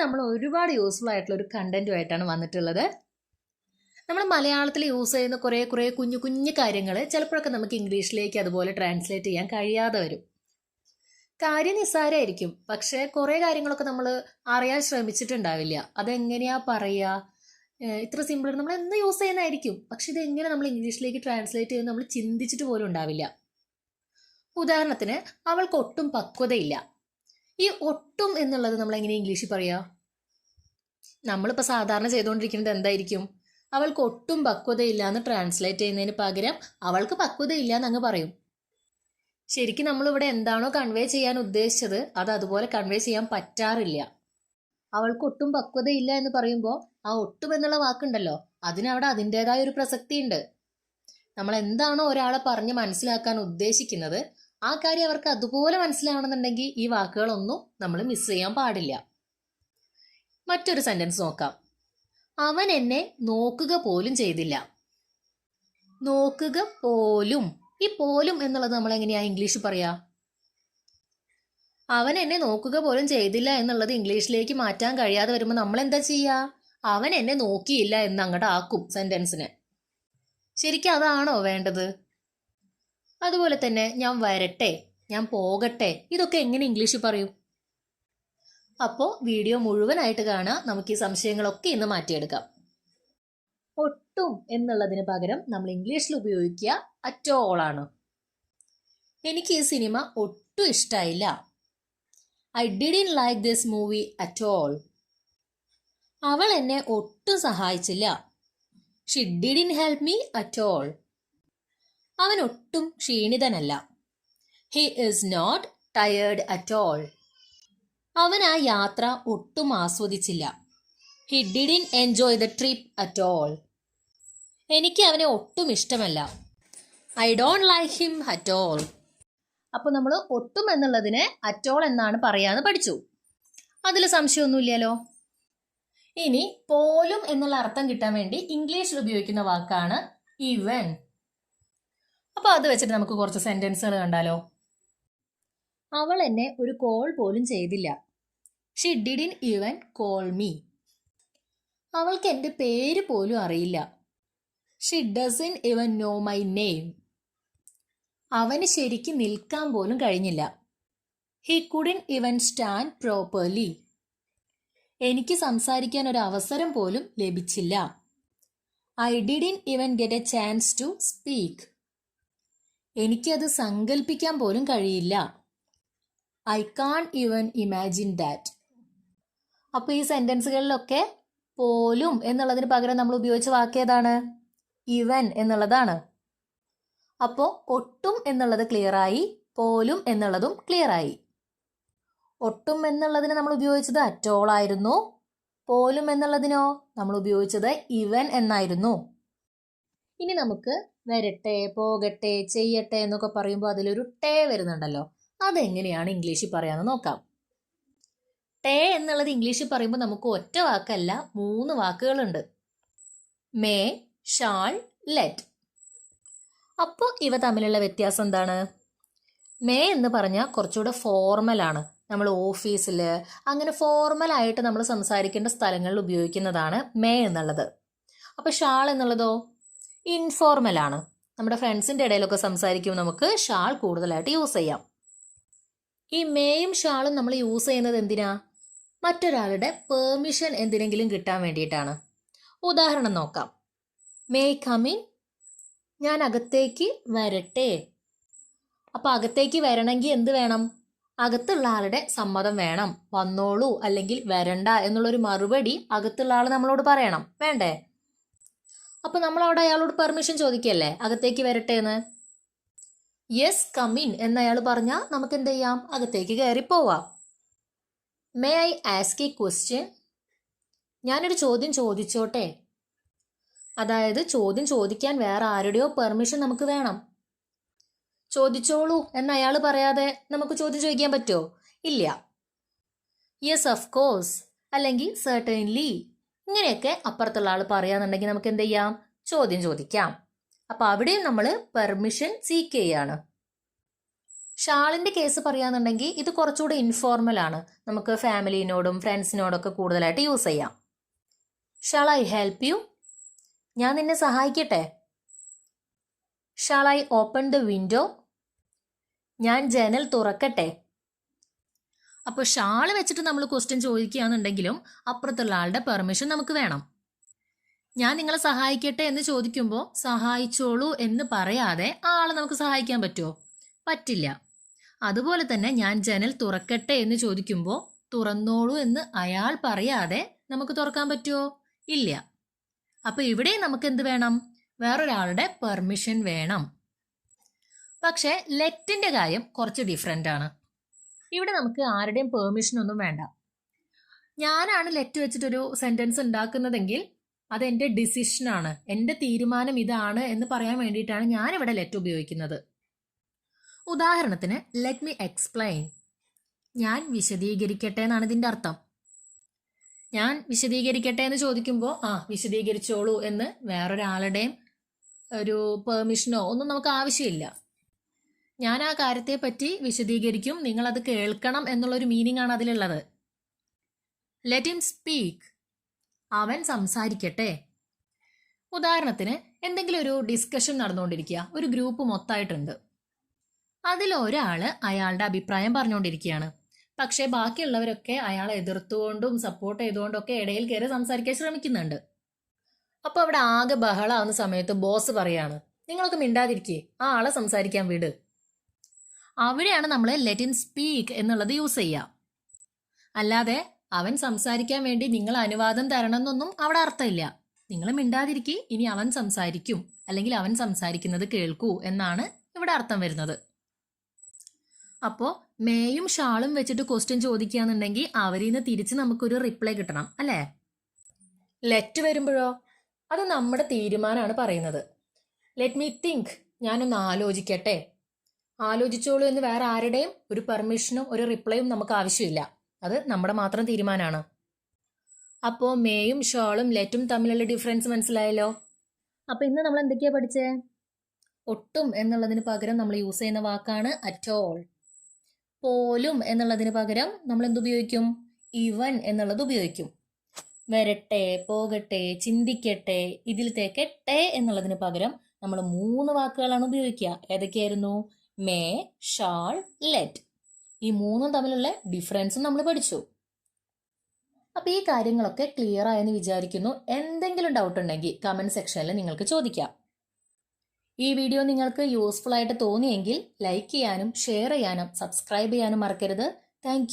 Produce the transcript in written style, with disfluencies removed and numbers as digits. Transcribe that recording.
നമ്മൾ ഒരുപാട് യൂസ്ഫുൾ ആയിട്ടുള്ള ഒരു കണ്ടന്റുമായിട്ടാണ് വന്നിട്ടുള്ളത്. നമ്മൾ മലയാളത്തിൽ യൂസ് ചെയ്യുന്ന കുറേ കുഞ്ഞു കുഞ്ഞു കാര്യങ്ങൾ ചിലപ്പോഴൊക്കെ നമുക്ക് ഇംഗ്ലീഷിലേക്ക് അതുപോലെ ട്രാൻസ്ലേറ്റ് ചെയ്യാൻ കഴിയാതെ വരും. കാര്യം നിസ്സാരമായിരിക്കും, പക്ഷേ കുറേ കാര്യങ്ങളൊക്കെ നമ്മൾ അറിയാൻ ശ്രമിച്ചിട്ടുണ്ടാവില്ല. അതെങ്ങനെയാ പറയുക, ഇത്ര സിമ്പിൾ നമ്മൾ എന്ന് യൂസ് ചെയ്യുന്നതായിരിക്കും, പക്ഷെ ഇതെങ്ങനെ നമ്മൾ ഇംഗ്ലീഷിലേക്ക് ട്രാൻസ്ലേറ്റ് ചെയ്യുന്നത് നമ്മൾ ചിന്തിച്ചിട്ട് പോലും ഉണ്ടാവില്ല. ഉദാഹരണത്തിന്, അവൾക്ക് ഒട്ടും പക്വതയില്ല. ഈ ഒട്ടും എന്നുള്ളത് നമ്മൾ എങ്ങനെ ഇംഗ്ലീഷിൽ പറയുക? നമ്മളിപ്പോൾ സാധാരണ ചെയ്തുകൊണ്ടിരിക്കുന്നത് എന്തായിരിക്കും? അവൾക്ക് ഒട്ടും പക്വതയില്ല എന്ന് ട്രാൻസ്ലേറ്റ് ചെയ്യുന്നതിന് പകരം അവൾക്ക് പക്വതയില്ല എന്നങ്ങ് പറയും. ശരിക്കും നമ്മളിവിടെ എന്താണോ കൺവേ ചെയ്യാൻ ഉദ്ദേശിച്ചത് അത് അതുപോലെ കൺവേ ചെയ്യാൻ പറ്റാറില്ല. അവൾക്ക് ഒട്ടും പക്വതയില്ല എന്ന് പറയുമ്പോൾ ആ ഒട്ടും എന്നുള്ള വാക്കുണ്ടല്ലോ, അതിനവിടെ അതിൻ്റെതായ ഒരു പ്രസക്തി ഉണ്ട്. നമ്മൾ എന്താണോ ഒരാളെ പറഞ്ഞ് മനസ്സിലാക്കാൻ ഉദ്ദേശിക്കുന്നത് ആ കാര്യം അവർക്ക് അതുപോലെ മനസ്സിലാവണമെന്നുണ്ടെങ്കിൽ ഈ വാക്കുകളൊന്നും നമ്മൾ മിസ് ചെയ്യാൻ പാടില്ല. മറ്റൊരു സെന്റൻസ് നോക്കാം. അവൻ എന്നെ നോക്കുക പോലും ചെയ്തില്ല. നോക്കുക പോലും, ഈ പോലും എന്നുള്ളത് നമ്മൾ എങ്ങനെയാ ഇംഗ്ലീഷ് പറയാ? അവൻ എന്നെ നോക്കുക പോലും ചെയ്തില്ല എന്നുള്ളത് ഇംഗ്ലീഷിലേക്ക് മാറ്റാൻ കഴിയാതെ വരുമ്പോൾ നമ്മൾ എന്താ ചെയ്യുക? അവൻ എന്നെ നോക്കിയില്ല എന്ന് അങ്ങോട്ട് ആക്കും സെന്റൻസിനെ. ശരിക്കും അതാണോ വേണ്ടത്? അതുപോലെ തന്നെ ഞാൻ വരട്ടെ, ഞാൻ പോകട്ടെ, ഇതൊക്കെ എങ്ങനെ ഇംഗ്ലീഷിൽ പറയും? അപ്പോൾ വീഡിയോ മുഴുവനായിട്ട് കാണുക, നമുക്ക് ഈ സംശയങ്ങളൊക്കെ ഇന്ന് മാറ്റിയെടുക്കാം. ഒട്ടും എന്നുള്ളതിന് പകരം നമ്മൾ ഇംഗ്ലീഷിൽ ഉപയോഗിക്കുക അറ്റ് ഓൾ ആണ്. എനിക്ക് ഈ സിനിമ ഒട്ടും ഇഷ്ടമായില്ല. I didn't like this movie at all. അവൾ എന്നെ ഒട്ടും സഹായിച്ചില്ല. She didn't help me at all. അവൻ ഒട്ടും ക്ഷീണിതനല്ല. He is not tired at all. അവൻ ആ യാത്ര ഒട്ടും ആസ്വദിച്ചില്ല. He didn't enjoy the trip at all. എനിക്ക് അവനെ ഒട്ടും ഇഷ്ടമല്ല. I don't like him at all. അപ്പോൾ നമ്മൾ ഒട്ടും എന്നുള്ളതിനെ അറ്റ് ഓൾ എന്നാണ് പറയാന്ന് പഠിച്ചു. അതിൽ സംശയമൊന്നുമില്ലല്ലോ. ഇനി പോലും എന്നുള്ള അർത്ഥം കിട്ടാൻ വേണ്ടി ഇംഗ്ലീഷിൽ ഉപയോഗിക്കുന്ന വാക്കാണ് ഈവൻ. അപ്പോൾ അത് വെച്ചിട്ട് നമുക്ക് കുറച്ച് സെന്റൻസുകൾ കണ്ടാലോ. അവൾ എന്നെ ഒരു കോൾ പോലും ചെയ്തില്ല. She didn't even call me. അവൾക്ക് എൻ്റെ പേര് പോലും അറിയില്ല. She doesn't even know my name. അവന് ശരിക്കും നിൽക്കാൻ പോലും കഴിഞ്ഞില്ല. He couldn't even stand properly. എനിക്ക് സംസാരിക്കാൻ ഒരു അവസരം പോലും ലഭിച്ചില്ല. I didn't even get a chance to speak. എനിക്കത് സങ്കല്പിക്കാൻ പോലും കഴിയില്ല. I can't even imagine that. അപ്പോൾ ഈ സെന്റൻസുകളിലൊക്കെ പോലും എന്നുള്ളതിന് പകരം നമ്മൾ ഉപയോഗിച്ച വാക്ക് ഏതാണ്? ഈവൻ എന്നുള്ളതാണ്. അപ്പോൾ ഒട്ടും എന്നുള്ളത് ക്ലിയറായി, പോലും എന്നുള്ളതും ക്ലിയറായി. ഒട്ടും എന്നുള്ളതിന് നമ്മൾ ഉപയോഗിച്ചത് അറ്റ് ഓൾ ആയിരുന്നു. പോലും എന്നുള്ളതിനോ നമ്മൾ ഉപയോഗിച്ചത് ഈവൻ എന്നായിരുന്നു. ഇനി നമുക്ക് വരട്ടെ, പോകട്ടെ, ചെയ്യട്ടെ എന്നൊക്കെ പറയുമ്പോൾ അതിലൊരു ടേ വരുന്നുണ്ടല്ലോ, അതെങ്ങനെയാണ് ഇംഗ്ലീഷിൽ പറയാമെന്ന് നോക്കാം. ടേ എന്നുള്ളത് ഇംഗ്ലീഷിൽ പറയുമ്പോൾ നമുക്ക് ഒറ്റ വാക്കല്ല 3 വാക്കുകളുണ്ട്. May, shawl, let. അപ്പോൾ ഇവ തമ്മിലുള്ള വ്യത്യാസം എന്താണ്? മേ എന്ന് പറഞ്ഞാൽ കുറച്ചുകൂടെ ഫോർമലാണ്. നമ്മൾ ഓഫീസിൽ അങ്ങനെ ഫോർമലായിട്ട് നമ്മൾ സംസാരിക്കേണ്ട സ്ഥലങ്ങളിൽ ഉപയോഗിക്കുന്നതാണ് മേ എന്നുള്ളത്. അപ്പോൾ ഷാൾ എന്നുള്ളതോ ഇൻഫോർമലാണ്. നമ്മുടെ ഫ്രണ്ട്സിൻ്റെ ഇടയിലൊക്കെ സംസാരിക്കുമ്പോൾ നമുക്ക് ഷാൾ കൂടുതലായിട്ട് യൂസ് ചെയ്യാം. ഈ മേയും ഷാളും നമ്മൾ യൂസ് ചെയ്യുന്നത് എന്തിനാ? മറ്റൊരാളുടെ പെർമിഷൻ എന്തിനെങ്കിലും കിട്ടാൻ വേണ്ടിയിട്ടാണ്. ഉദാഹരണം നോക്കാം. May come in? ഞാൻ അകത്തേക്ക് വരട്ടെ. അപ്പോൾ അകത്തേക്ക് വരണമെങ്കിൽ എന്ത് വേണം? അകത്തുള്ള ആളുടെ സമ്മതം വേണം. വന്നോളൂ അല്ലെങ്കിൽ വരണ്ട എന്നുള്ളൊരു മറുപടി അകത്തുള്ള ആൾ നമ്മളോട് പറയണം, വേണ്ടേ? അപ്പോൾ നമ്മൾ അവിടെ അയാളോട് പെർമിഷൻ ചോദിക്കല്ലേ അകത്തേക്ക് വരട്ടെ എന്ന്. യെസ് കം ഇൻ എന്നയാൾ പറഞ്ഞാൽ നമുക്ക് എന്ത് ചെയ്യാം? അകത്തേക്ക് കയറി പോവാം. May I ask A question? ഞാനൊരു ചോദ്യം ചോദിച്ചോട്ടെ? അതായത് ചോദ്യം ചോദിക്കാൻ വേറെ ആരുടെയോ പെർമിഷൻ നമുക്ക് വേണം. ചോദിച്ചോളൂ എന്ന് അയാൾ പറയാതെ നമുക്ക് ചോദ്യം ചോദിക്കാൻ പറ്റുമോ? ഇല്ല. യെസ് ഓഫ് കോഴ്സ് അല്ലെങ്കിൽ സെർട്ടൻലി ഇങ്ങനെയൊക്കെ അപ്പുറത്തുള്ള ആൾ പറയാന്നുണ്ടെങ്കിൽ നമുക്ക് എന്ത് ചെയ്യാം? ചോദ്യം ചോദിക്കാം. അപ്പോൾ അവിടെയും നമ്മൾ പെർമിഷൻ സീക്ക് ചെയ്യാണ്. ഷാളിൻ്റെ കേസ് പറയുകയാണെന്നുണ്ടെങ്കിൽ ഇത് കുറച്ചുകൂടി ഇൻഫോർമൽ ആണ്. നമുക്ക് ഫാമിലിനോടും ഫ്രണ്ട്സിനോടൊക്കെ കൂടുതലായിട്ട് യൂസ് ചെയ്യാം. Shawl I help you? ഞാൻ നിന്നെ സഹായിക്കട്ടെ? Shawl I open the window? ഞാൻ ജനൽ തുറക്കട്ടെ? അപ്പോൾ ഷാൾ വെച്ചിട്ട് നമ്മൾ ക്വസ്റ്റ്യൻ ചോദിക്കുകയാണെന്നുണ്ടെങ്കിലും അപ്പുറത്തുള്ള ആളുടെ പെർമിഷൻ നമുക്ക് വേണം. ഞാൻ നിങ്ങളെ സഹായിക്കട്ടെ എന്ന് ചോദിക്കുമ്പോൾ സഹായിച്ചോളൂ എന്ന് പറയാതെ ആളെ നമുക്ക് സഹായിക്കാൻ പറ്റുമോ? പറ്റില്ല. അതുപോലെ തന്നെ ഞാൻ ജനൽ തുറക്കട്ടെ എന്ന് ചോദിക്കുമ്പോൾ തുറന്നോളൂ എന്ന് അയാൾ പറയാതെ നമുക്ക് തുറക്കാൻ പറ്റുമോ? ഇല്ല. അപ്പോൾ ഇവിടെ നമുക്ക് എന്ത് വേണം? വേറൊരാളുടെ പെർമിഷൻ വേണം. പക്ഷേ ലെറ്റിൻ്റെ കാര്യം കുറച്ച് ഡിഫറെൻ്റ് ആണ്. ഇവിടെ നമുക്ക് ആരുടെയും പെർമിഷൻ ഒന്നും വേണ്ട. ഞാനാണ് ലെറ്റ് വെച്ചിട്ടൊരു സെൻറ്റൻസ് ഉണ്ടാക്കുന്നതെങ്കിൽ അതെൻ്റെ ഡിസിഷനാണ്, എൻ്റെ തീരുമാനം ഇതാണ് എന്ന് പറയാൻ വേണ്ടിയിട്ടാണ് ഞാനിവിടെ ലെറ്റ് ഉപയോഗിക്കുന്നത്. ഉദാഹരണത്തിന് ലെറ്റ് മീ എക്സ്പ്ലെയിൻ. ഞാൻ വിശദീകരിക്കട്ടെ എന്നാണ് ഇതിൻ്റെ അർത്ഥം. ഞാൻ വിശദീകരിക്കട്ടെ എന്ന് ചോദിക്കുമ്പോൾ വിശദീകരിച്ചോളൂ എന്ന് വേറൊരാളുടെയും ഒരു പെർമിഷനോ ഒന്നും നമുക്ക് ആവശ്യമില്ല. ഞാൻ ആ കാര്യത്തെ പറ്റി വിശദീകരിക്കും, നിങ്ങളത് കേൾക്കണം എന്നുള്ളൊരു മീനിങ് ആണ് അതിലുള്ളത്. Let him speak. അവൻ സംസാരിക്കട്ടെ. ഉദാഹരണത്തിന് എന്തെങ്കിലും ഒരു ഡിസ്കഷൻ നടന്നുകൊണ്ടിരിക്കുക, ഒരു ഗ്രൂപ്പ് മൊത്തമായിട്ടുണ്ട്. അതിലൊരാൾ അയാളുടെ അഭിപ്രായം പറഞ്ഞുകൊണ്ടിരിക്കുകയാണ്. പക്ഷേ ബാക്കിയുള്ളവരൊക്കെ അയാളെ എതിർത്തുകൊണ്ടും സപ്പോർട്ട് ചെയ്തുകൊണ്ടും ഒക്കെ ഇടയിൽ കയറി സംസാരിക്കാൻ ശ്രമിക്കുന്നുണ്ട്. അപ്പോൾ അവിടെ ആകെ ബഹളാവുന്ന സമയത്ത് ബോസ് പറയാണ്, നിങ്ങളൊക്കെ മിണ്ടാതിരിക്കേ, ആ ആളെ സംസാരിക്കാൻ വിട്. അവിടെയാണ് നമ്മൾ ലെറ്റ് ഹിം സ്പീക്ക് എന്നുള്ളത് യൂസ് ചെയ്യുക. അല്ലാതെ അവൻ സംസാരിക്കാൻ വേണ്ടി നിങ്ങൾ അനുവാദം തരണം എന്നൊന്നും അവിടെ അർത്ഥമില്ല. നിങ്ങൾ മിണ്ടാതിരിക്കി, ഇനി അവൻ സംസാരിക്കും, അല്ലെങ്കിൽ അവൻ സംസാരിക്കുന്നത് കേൾക്കൂ എന്നാണ് ഇവിടെ അർത്ഥം വരുന്നത്. അപ്പോൾ മേയും ഷാളും വെച്ചിട്ട് ക്വസ്റ്റ്യൻ ചോദിക്കുകയാണെന്നുണ്ടെങ്കിൽ അവരിൽ നിന്ന് തിരിച്ച് നമുക്കൊരു റിപ്ലൈ കിട്ടണം, അല്ലേ? ലെറ്റ് വരുമ്പോഴോ അത് നമ്മുടെ തീരുമാനമാണ് പറയുന്നത്. ലെറ്റ് മീ തിങ്ക്, ഞാനൊന്ന് ആലോചിക്കട്ടെ. ആലോചിച്ചോളൂ എന്ന് വേറെ ആരുടെയും ഒരു പെർമിഷനും ഒരു റിപ്ലൈയും നമുക്ക് ആവശ്യമില്ല. അത് നമ്മുടെ മാത്രം തീരുമാനമാണ്. അപ്പോൾ മേയും ഷാളും ലെറ്റും തമ്മിലുള്ള ഡിഫറൻസ് മനസ്സിലായല്ലോ. അപ്പോൾ ഇന്ന് നമ്മൾ എന്തൊക്കെയാണ് പഠിച്ചേ? ഒട്ടും എന്നുള്ളതിന് പകരം നമ്മൾ യൂസ് ചെയ്യുന്ന വാക്കാണ് അറ്റ് ഓൾ. പോലും എന്നുള്ളതിന് പകരം നമ്മൾ എന്തുപയോഗിക്കും? ഈവൻ എന്നുള്ളത് ഉപയോഗിക്കും. വരട്ടെ, പോകട്ടെ, ചിന്തിക്കട്ടെ, ഇതിലത്തേക്ക് ടേ എന്നുള്ളതിന് പകരം നമ്മൾ 3 വാക്കുകളാണ് ഉപയോഗിക്കുക. ഏതൊക്കെയായിരുന്നു? May, shawl, let. ഈ 3 തമ്മിലുള്ള ഡിഫറൻസും നമ്മൾ പഠിച്ചു. അപ്പോൾ ഈ കാര്യങ്ങളൊക്കെ ക്ലിയർ ആയെന്ന് വിചാരിക്കുന്നു. എന്തെങ്കിലും ഡൗട്ട് ഉണ്ടെങ്കിൽ കമൻറ്റ് സെക്ഷനിൽ നിങ്ങൾക്ക് ചോദിക്കാം. ഈ വീഡിയോ നിങ്ങൾക്ക് യൂസ്ഫുൾ ആയിട്ട് തോന്നിയെങ്കിൽ ലൈക്ക് ചെയ്യാനും ഷെയർ ചെയ്യാനും സബ്സ്ക്രൈബ് ചെയ്യാനും മറക്കരുത്. താങ്ക്